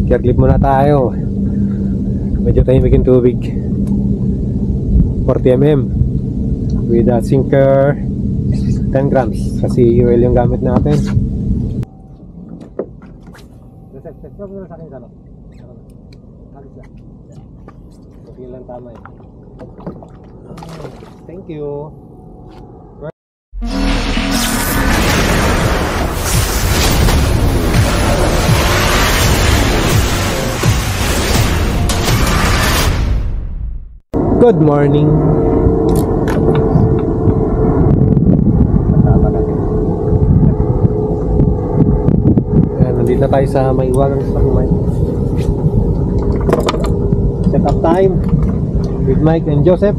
Gear clip muna tayo. Medyo tahimik yung tubig. 40 mm with a sinker 10 grams kasi oil yung gamit natin. Huwag mo na sa akin sa okay lang, tama eh. Thank you. Good morning. Nandito na tayo sa Maiwagang Stock Mine. Set up time with Mike and Joseph.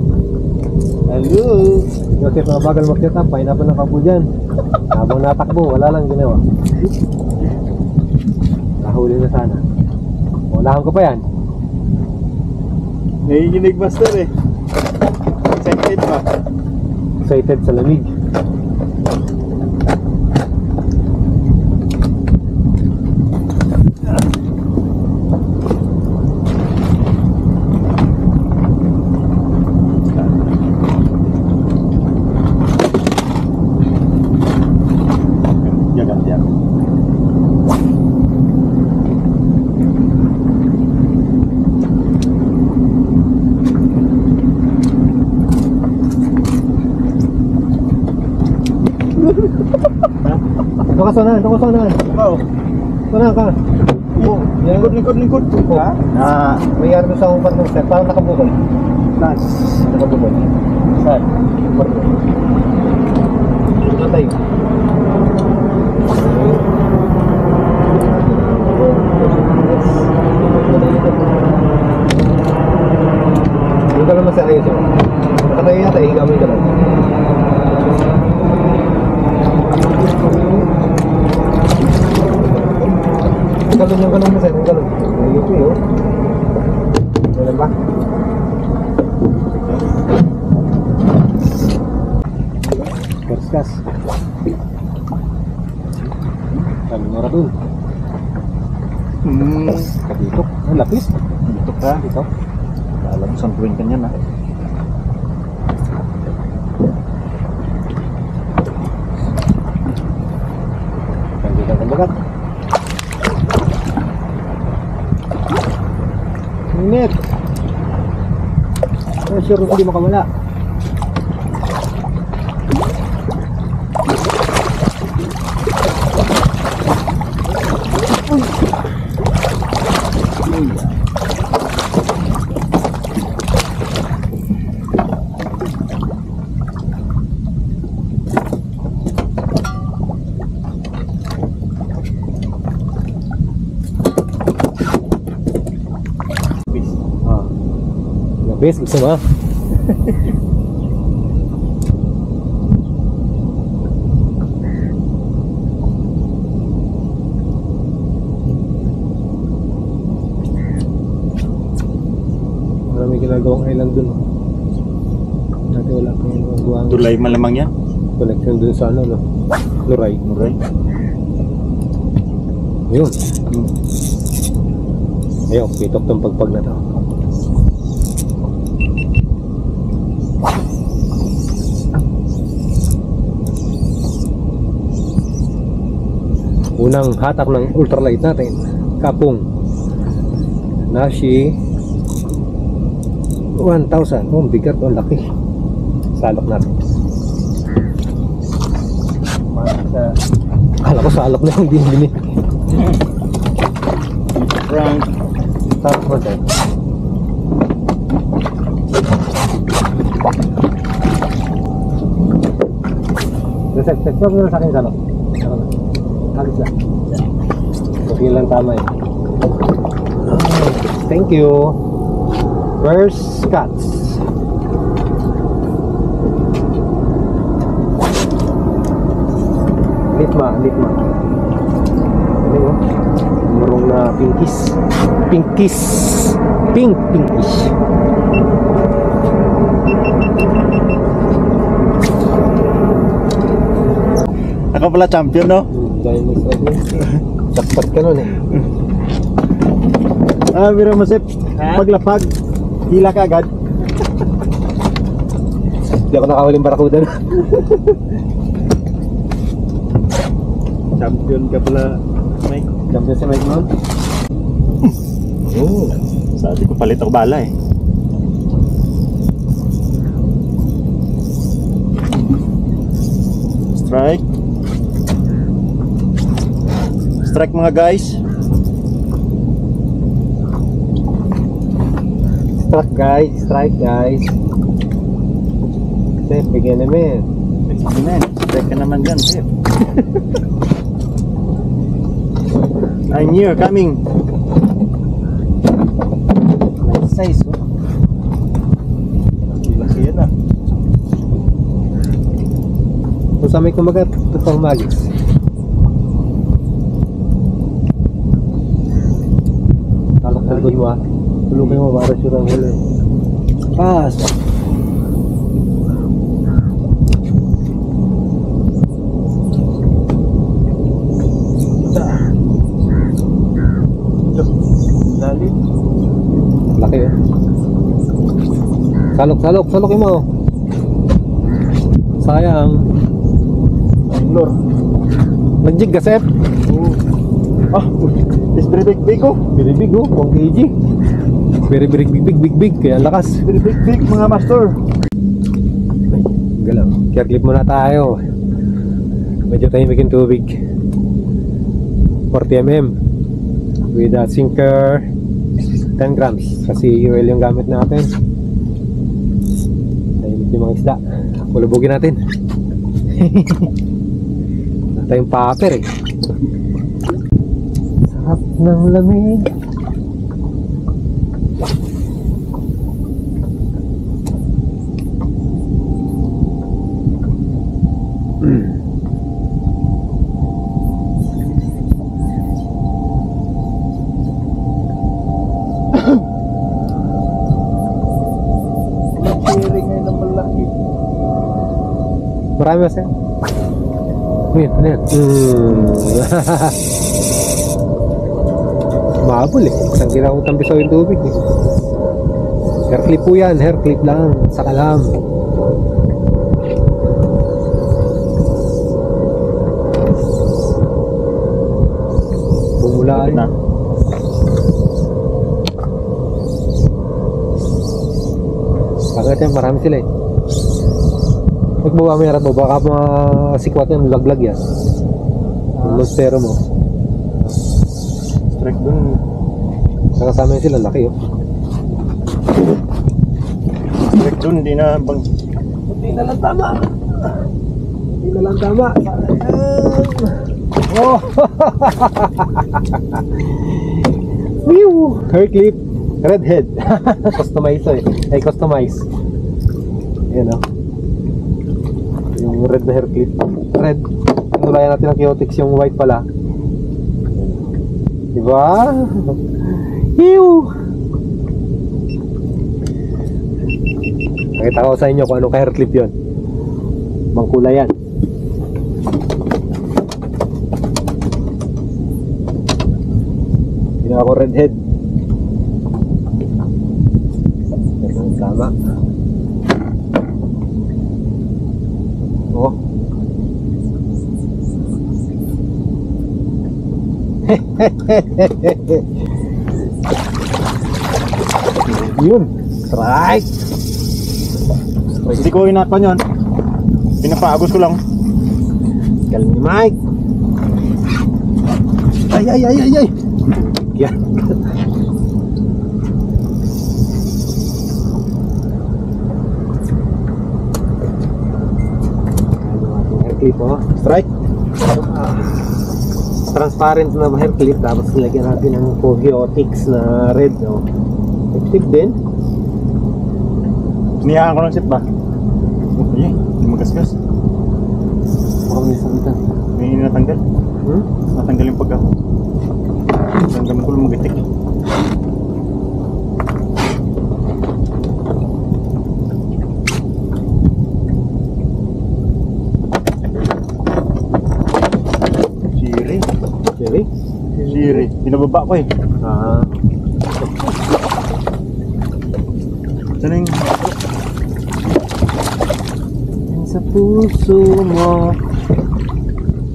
Hello! Joseph na bagal mag-set up, pahinapan ng kapo dyan. Habang natakbo, wala lang ginawa. Nahuli na sana. Unahan ko pa yan. Nanginginig master eh. Excited ba? Excited sa lamig. Tukusan. Wow. Sana ka. Lingkod. Ha? May yari sa akong partner set. Parang nakabukol. Nakabukol. Saan? Natay. Hindi ka naman sa ayos. Nakatayo yata, higamay ka lang. Galon mo sa'yo, galon. Ayun po yun. Galon ba? First class. Kami nora dun. Kabitok. Ang lapis. Bitok ka. Ito. Alam mo, sampuin ka niyan ha. Kandikan kang bagat. Init. Sure hindi makawala. Bes, gusto mo? Marami ginagawang island dun. Dati wala pang ginagawang Tulay malamang yan. connection dun sa ano, no? Luray. Yun. Ayun, pitok tong pagpag na to. Unang hatak ng ultralight natin, kapong Nashi 1,000. Oh, bigat, oh, laki. Salok natin. Akala ko salok na yung binibini. Frank. Salok mo tayo. Set mo na sa akin salok. Halos lang. Okay lang, tama eh. Thank you. First cuts. Litma. Ano yun? Marong na pinkish. Pinkish. Ako pala champion, no? Dahil may strike. Sakpat ka nun eh. Biro mo, Sip. Ha? Paglapag, hila ka agad. Hindi ako nakahuling barakuda na. Champion ka pala, Mike. Champion si Mike Mount. Oo. Sabi ko palit ako bala eh. Strike. Strike mga guys. Strike guys. Sip, bigyan namin. Amen. Strike ka naman dyan, Sip. I'm here, coming. Nice size, oh. Laki yan ah. Kung sa may kumagat, totoong magis. Talak-talagod mo ah. Tulungin mo para sure ang huli. Pass! Dali. Laki oh. Salokin mo. Sayang. Lord. Nag-jig ka, Sep. Ah, is very big oh. Very big oh, 1 kg. Very big. Kaya ang lakas. Very big mga master. Galaw. Care clip muna tayo. Medyo tahimik yung tubig. 40 mm. With a sinker 10 grams. Kasi oil yung gamit natin. Tahimik yung mga isda. Kulubugin natin. Wala tayong paper eh. Sarap ng lamig. Sharing ngayon ng malaki. Marami ba sa'yo? Ano yan? Mahabol eh. Isang ginawang tampisaw yung tubig eh. Hair clip po yan. Hair clip lang. Sa kalam. Bumula eh. Na. Pagkat yan, marami sila eh. Magbabamerat mo, baka masikwat yan, laglag yan. Yung monstero mo. Strike dun. Nakasama yun sila, laki oh. Strike dun, hindi na bang... Hindi na lang tama. Oh! Whew! Hair clip. Redhead. Customize eh. Ay, customize. Ayan oh. Yung red na hair clip. Red. Nulayan natin ng Kiotex yung white pala. Diba? Ew! Nakita ko sa inyo kung anong hair clip yun. Mangkulay yan. Ginawa ko redhead. Tama. Oh. Yun. Strike. Hindi ko inapan yun. Pinapaagos ko lang. Galing ni Mike. Ay. Yan. Hair clip oh. Strike. Transparent na hair clip, tapos nilagyan natin ng Kiotex na red oh. Effective din. Siniyaan ko ng Sip ba? Ay, hindi magasgas. Mukhang may sakita. May natanggal. Natanggal yung pagka. Natanggal ko lumagitik. Siri? Siri. Binababa ko eh. Ah. puso mo.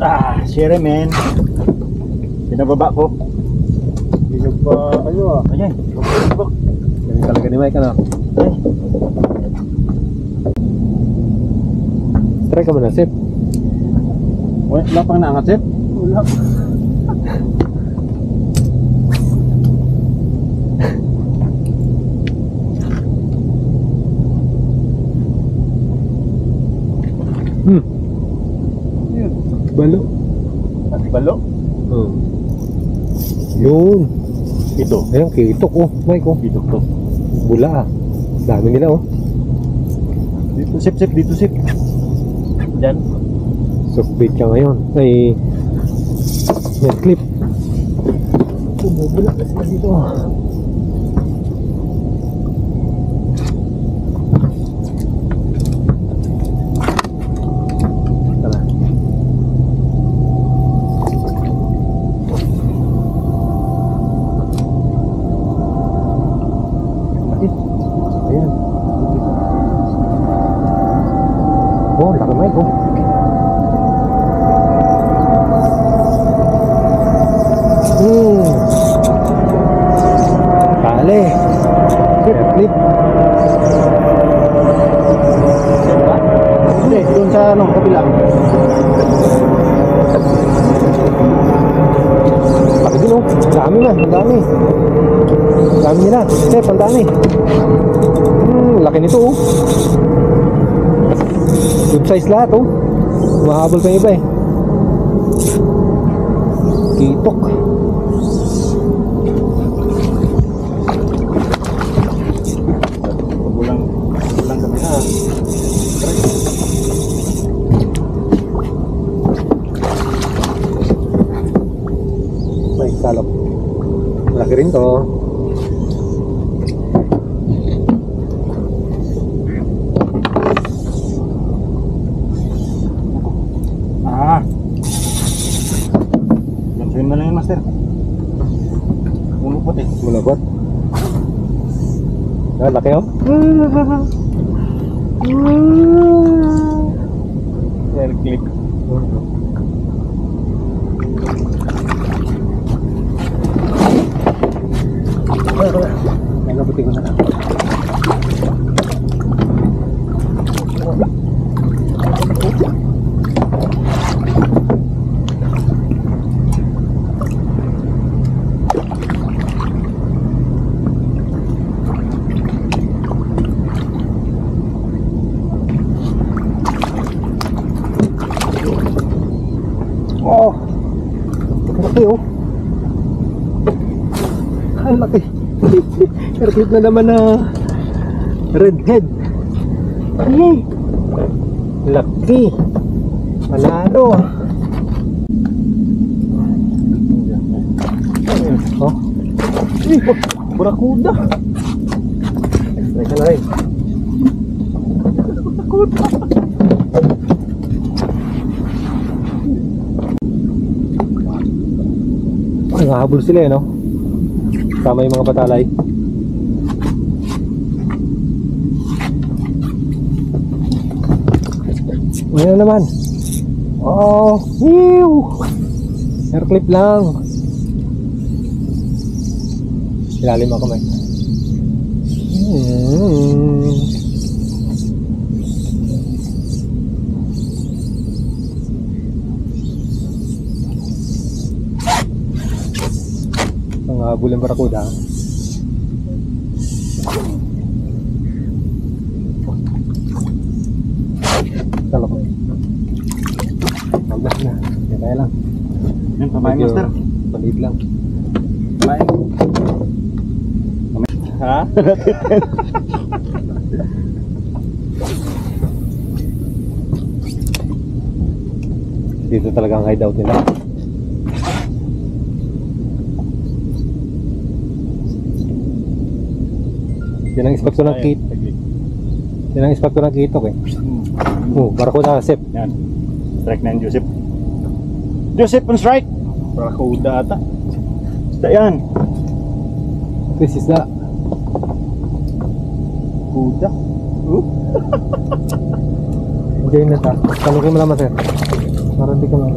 Ah, share men. Pinababa ko. Binog pa kayo ah. Ayan. Galing talaga ni Mike ano. Ay. Try ka muna, Sip. Wala pang naangat, Sip. Wala. Yun. Balo. Balo. Oh. Yun. Ito. Ayan, kitok oh. Mike oh. Dito to. Bula ah. Dami nila oh. Dito, Sip, Sip. Dito, Sip. Diyan. Softbait ka ngayon. Ay, net clip. Bumubula kasi na dito. Tara. Ayan. Oh, laki Mike oh. Kali. Clip. Hindi, doon sa ano, kabilang. Laki din oh. Dami na, ang dami. Ang dami nila. Step, ang dami. Laki nito oh. Good size lahat oh. Mahabol pa yung iba eh. Kitok. Kulang kami na. May salok. Malaki rin to. Ah. Gansuin mo lang yun, Master. Ulo puti. Mulabot. Ah, laki oh. Air clip. Ano buti ko na. Oh, laki oh. Ang laki. Airclip na naman na redhead. Ay, laki. Panalo. Oh, Barakuda. extra ka na rin. Ay, nahabol sila eh, no? Tama yung mga patalay. Ayan na naman. Oh, whew! Air clip lang. Ilalim ako, Mike. Ang habol ng barakuda. Talok. Magdas na. Kaya lang. Yan, pamain, Medyo Master. Maliit lang. Pamain. Ha? Dito talaga ang hideout nila. Yan ang spot ko ng kit. Yan ang spot ko ng kitok eh. Oh, barakuda sip. Yan. Strike na yung Joseph. Joseph on strike. Barakuda ata. Isda yan. This is the Kuda. Diyan na ta. Talukin mo naman sir. Para hindi ka lang.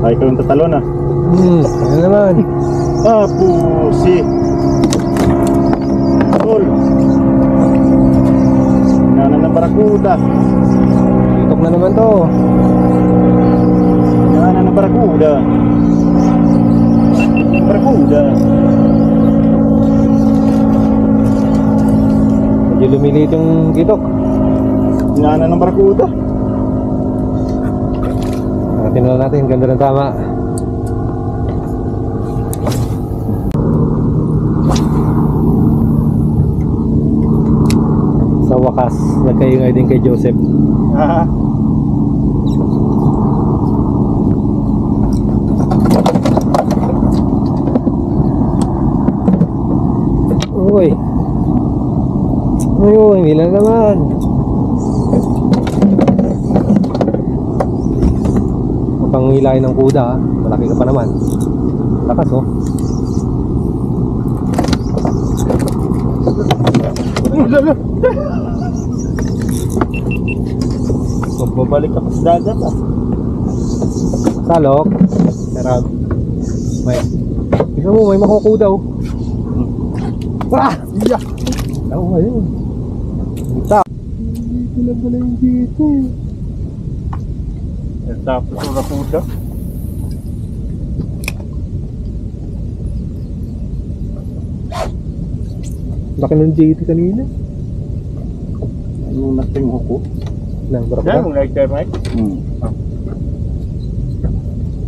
Ay, ikaw yung tatalo na. Ano naman? Pusi. Tol. Nana ng barakuda. Itok na naman to. Nana ng barakuda. Barakuda. Medyo lumiliit yung kitok. Nana ng barakuda. Tingnan natin, ganda ng tama. Sa wakas, nagkaingay din kay Joseph. Ah. Uy. Ayun, hindi lang naman. Panghilain ng kuda, malaki ka pa naman. Lakas oh. Babalik ka pa sa dagat ah. Salok. Sarap. Tignan mo, may makukuda oh. Ah! Yeah. Oo, ayun. Ito. Dito na pala yung dito eh. Tapos yung barakuda. Laki ng JT kanina. Ano nating huko? Nang Yan, barakuda. yung lighter, right?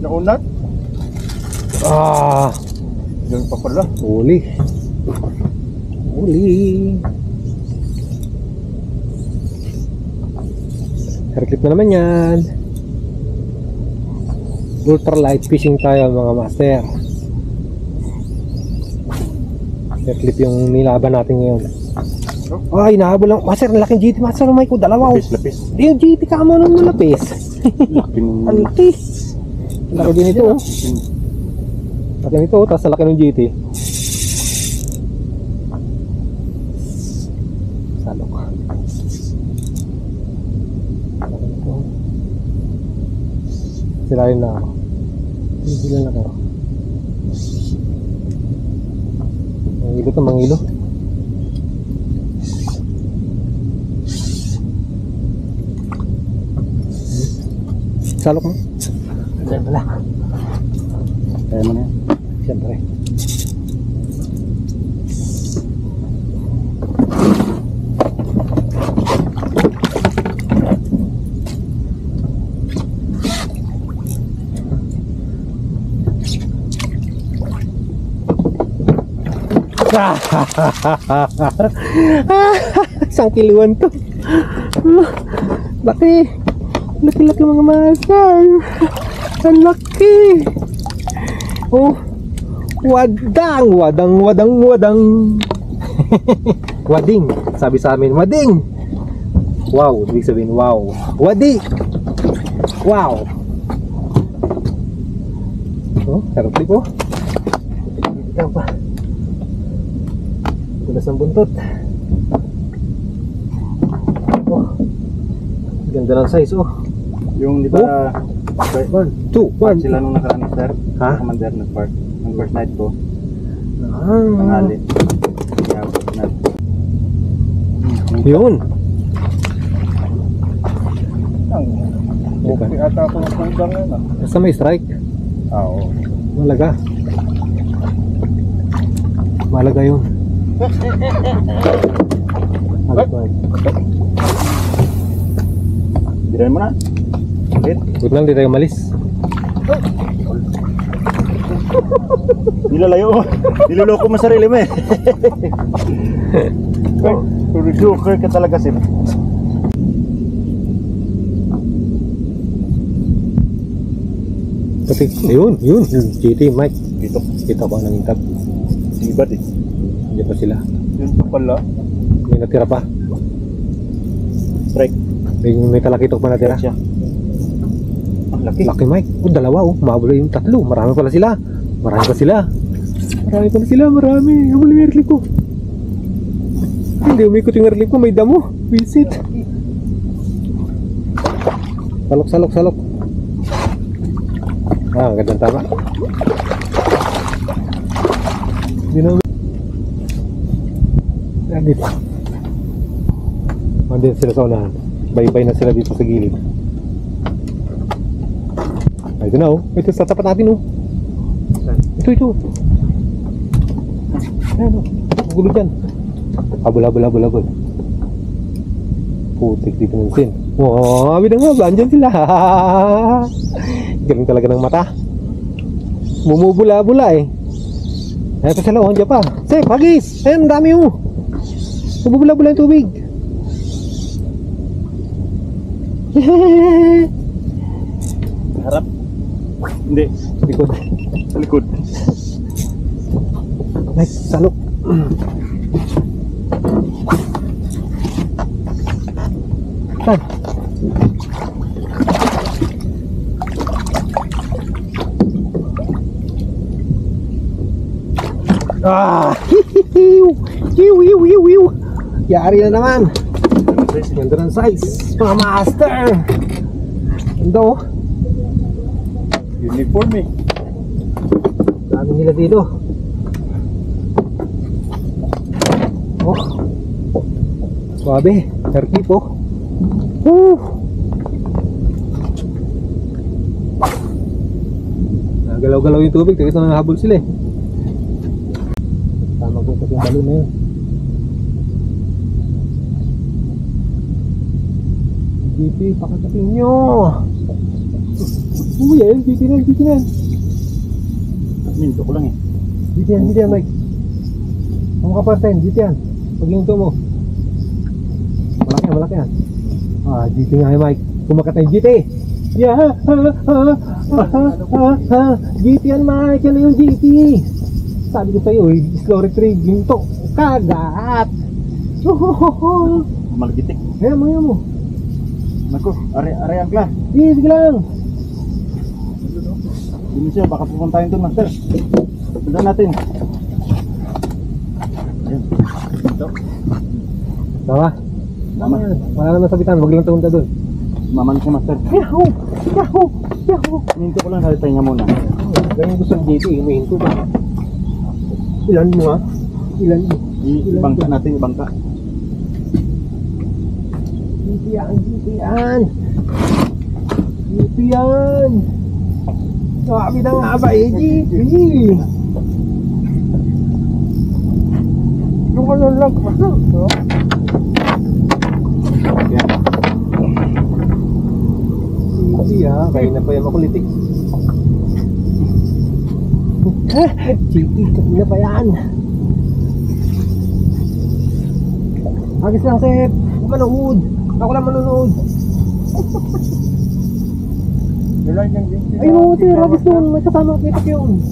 Naunat? Ah! Diyan pa pala. Huli. Huli. Hairclip na naman yan. Ultralight fishing tayo mga master. Hairclip yung nilaban natin ngayon. Ay, nahabol lang. Master, laking GT. Master, umay ko. Dalawa. Lapis. Di yung GT ka mo nung malapis. Laki nung... Ang laki. Ang laki din ito. Laki nito. Tapos ang laki ng GT. Salok. Silahin na ako. Sila na ako. Mangilo to, mangilo. Salok mo? Hindi, wala. Kaya mo na yan. Siyempre. Isang kiluan to. Laki. Laki-laki mga master. Ang laki. Oh. Wadang. Wading. Sabi sa amin, wading. Wow. Ibig sabihin, wow. Wadi. Wow. Oh, karapli po. Ikaw pa. Tulas ng buntot. Oh. Ganda ng size, oh. Yung di ba... 1, 2, 1. Sila nung nakaraan, sir. Ha? Commander nag-park. Nung first night ko. Ah. Tanghali. Kaya na. Yun. Okay ata ako ng kumpang yun ah. Basta may strike. Oo. Malaga. Malaga yun. Diyan mo na. Wait. Huwag lang, di tayo malis. Nilalayo mo. Niloloko mo sarili mo eh. Joker ka talaga sim. Kasi, yun. GT, Mike. Dito. Kita ko ang nangintag. Sibad eh. Hindi pa sila. Yun pa pala. May natira pa. Strike. May talakitok pa natira. Siya. Laki. Laki Mike. Oh, dalawa oh. Mabula yung tatlo. Marami pala sila. Marami pa sila. Marami pala sila. Marami. Habol yung airclip ko. Hindi umikot yung airclip ko. May damo. Visit. Salok, salok, salok. Ah, gandang tama. Hindi na. Dito. Andun sila sa unahan. Bye-bye na sila dito sa gilid. Ay, ito na oh. Ito sa tapat natin oh. Ito. Ayan oh. Gulo dyan. Habol. Putik dito ng sin. Oh, abi na nga. Andyan sila. Galing talaga ng mata. Bumubula-bula eh. Ayan pa sila oh. Andiyan pa. Sep, hagis. Ayan, dami oh. Bumubula-bula yung tubig. Harap. Hindi. Likod. Sa likod. Nice, salok. Saan? Ah! Hiu! Yari na naman. Ganda ng size, mga master. Ganda oh. Uniform eh. Dami nila dito. Oh. Suabe, terkip oh. Nagalaw-galaw yung tubig, ito nang habol sila eh. Tama ko yung balon na yun. GP, pakatating nyo. Yan, GP na. Minto ko lang eh. GP yan, Mike. Ang kaparten, GP yan. Pag hinto mo. Malaki yan. Ah, GP nga Mike. Kumakat na yung GP. Yeah, GP yan Mike, yan yung GP. Sabi ko sa'yo, slow retrieve, hinto. Kagat. Malagitik. Ayan mo. Naku, are angkla. Sige lang. Hindi siya, baka pupuntahin doon, master. Sundan natin. Ayun. Ito. Tama. Tama. Wala naman sabitan, wag lang tumunta doon. Maman siya, master. Yahoo! Minto ko lang, halitay nga muna. Ganyan gusto ng JT, humihinto ba? Ilan mo ha? Ilan mo? Ibangka natin, ibangka. GP yan! Sabi na nga ba eh, GP! Yung ano lang, kapasa. GP ha, kaya na pa yung makulitik. GP, kaya na pa yan. Agis lang, Sep. Manood. Ako lang manonood. Ayun, sir, agis doon. May kasama kita yun.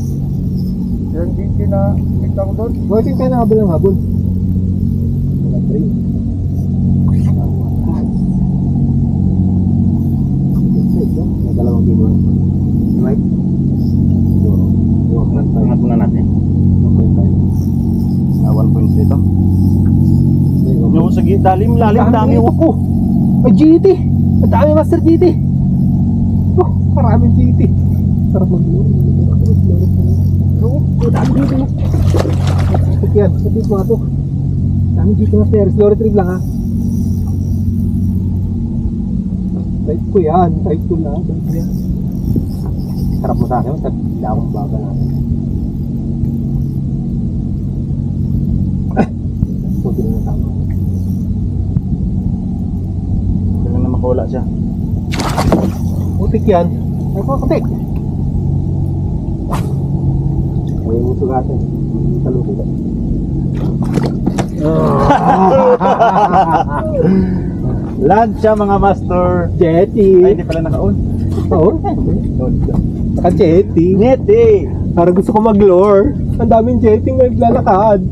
Yung GT na tikta ko doon. Working kayo na habol ng habol. Wala 3. May dalawang game mo. Right? Angat muna natin. 1.3 ito. Yung sa lalim, dami yung ako. Ay, GT. Ang dami master GT. Oh, maraming GT. Sarap mag-luro. Oh, dami GT. Ito yan. Ito mga to. Dami GT master. Slow retrieve lang ha. Type ko yan. Type ko lang. Sarap mo sa akin. Hindi akong baga natin. Kunti na tama. Kailan na makawala siya. Putik yan. Ay ko, putik. Ay, yung sugatan. Salutin ka. Land siya mga master. Jetty. Ay, hindi pala naka-on. Oo. Saka jetty. Neti. Parang gusto ko mag-lure. Ang daming jetty nga naglalakad.